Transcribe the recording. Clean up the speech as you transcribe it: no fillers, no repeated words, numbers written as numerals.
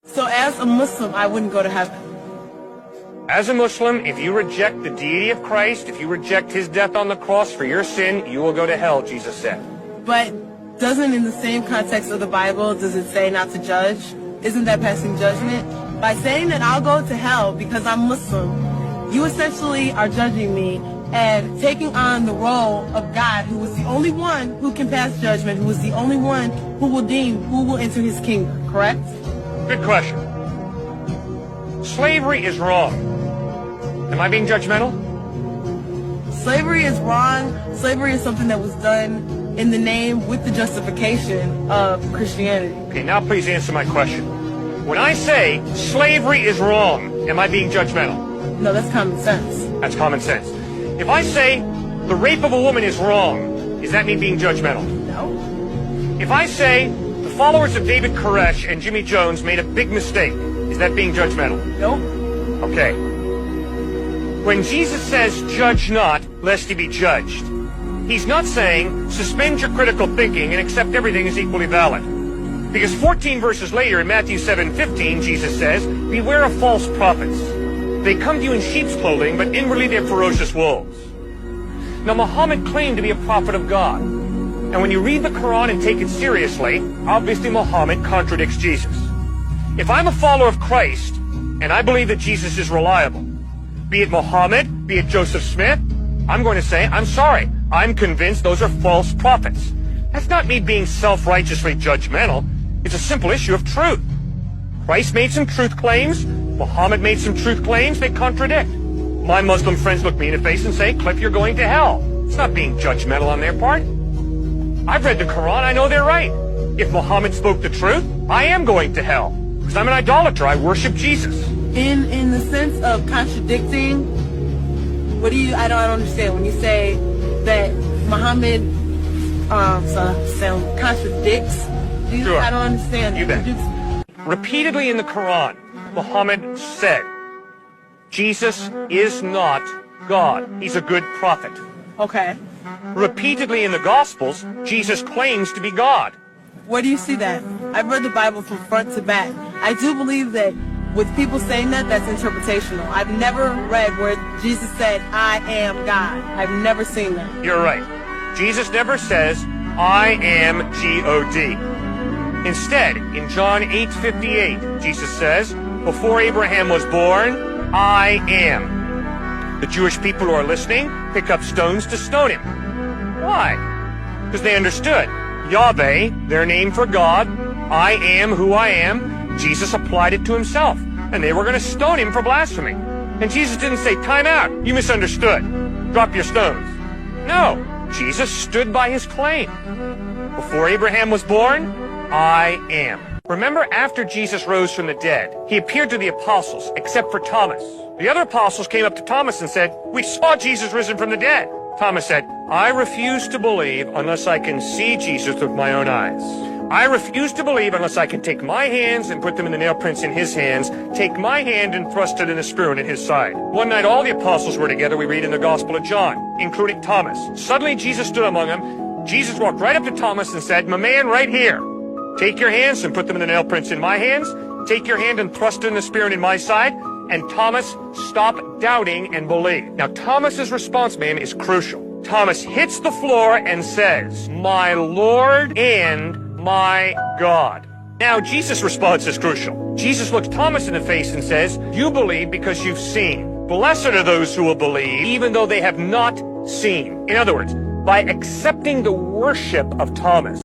So as a Muslim, I wouldn't go to heaven. As a Muslim, if you reject the deity of Christ, if you reject his death on the cross for your sin, you will go to hell, Jesus said. But doesn't in the same context of the Bible, does it say not to judge? Isn't that passing judgment? By saying that I'll go to hell because I'm Muslim, you essentially are judging me and taking on the role of God, who is the only one who can pass judgment, who is the only one who will deem who will enter his kingdom, correct? Good question. Slavery is wrong. Am I being judgmental? Slavery is wrong. Slavery is something that was done in the name with the justification of Christianity. Okay, now please answer my question. When I say slavery is wrong, am I being judgmental? No, that's common sense. That's common sense. If I say the rape of a woman is wrong, is that me being judgmental? No. If I say the followers of David Koresh and Jimmy Jones made a big mistake, is that being judgmental? Nope. Okay. When Jesus says, judge not, lest ye be judged, he's not saying, suspend your critical thinking and accept everything as equally valid. Because 14 verses later in Matthew 7:15, Jesus says, beware of false prophets. They come to you in sheep's clothing, but inwardly they're ferocious wolves. Now, Muhammad claimed to be a prophet of God. And when you read the Quran and take it seriously, obviously Muhammad contradicts Jesus. If I'm a follower of Christ, and I believe that Jesus is reliable, be it Muhammad, be it Joseph Smith, I'm going to say, I'm sorry, I'm convinced those are false prophets. That's not me being self-righteously judgmental. It's a simple issue of truth. Christ made some truth claims, Muhammad made some truth claims, they contradict. My Muslim friends look me in the face and say, Cliff, you're going to hell. It's not being judgmental on their part. I've read the Quran, I know they're right. If Muhammad spoke the truth, I am going to hell. Because I'm an idolater, I worship Jesus. In the sense of contradicting, what do you, I don't understand when you say that Muhammad contradicts. Sure. I don't understand. You bet. Repeatedly in the Quran, Muhammad said, Jesus is not God. He's a good prophet. Okay. Repeatedly in the Gospels, Jesus claims to be God. Where do you see that? I've read the Bible from front to back. I do believe that with people saying that, that's interpretational. I've never read where Jesus said, I am God. I've never seen that. You're right. Jesus never says, I am G-O-D. Instead, in John 8:58, Jesus says, before Abraham was born, I am. The Jewish people who are listening pick up stones to stone him. Why? Because they understood. Yahweh, their name for God, I am who I am. Jesus applied it to himself, and they were going to stone him for blasphemy. And Jesus didn't say, time out, you misunderstood. Drop your stones. No, Jesus stood by his claim. Before Abraham was born, I am. Remember, after Jesus rose from the dead, he appeared to the apostles, except for Thomas. The other apostles came up to Thomas and said, we saw Jesus risen from the dead. Thomas said, I refuse to believe unless I can see Jesus with my own eyes. I refuse to believe unless I can take my hands and put them in the nail prints in his hands, take my hand and thrust it in the spear in his side. One night all the apostles were together, we read in the Gospel of John, including Thomas. Suddenly Jesus stood among them. Jesus walked right up to Thomas and said, my man, right here. Take your hands and put them in the nail prints in my hands. Take your hand and thrust it in the spear in my side. And Thomas stopped doubting and believed. Now Thomas's response, man, is crucial. Thomas hits the floor and says, my Lord and my God. Now Jesus' response is crucial. Jesus looks Thomas in the face and says, you believe because you've seen. Blessed are those who will believe even though they have not seen. In other words, by accepting the worship of Thomas,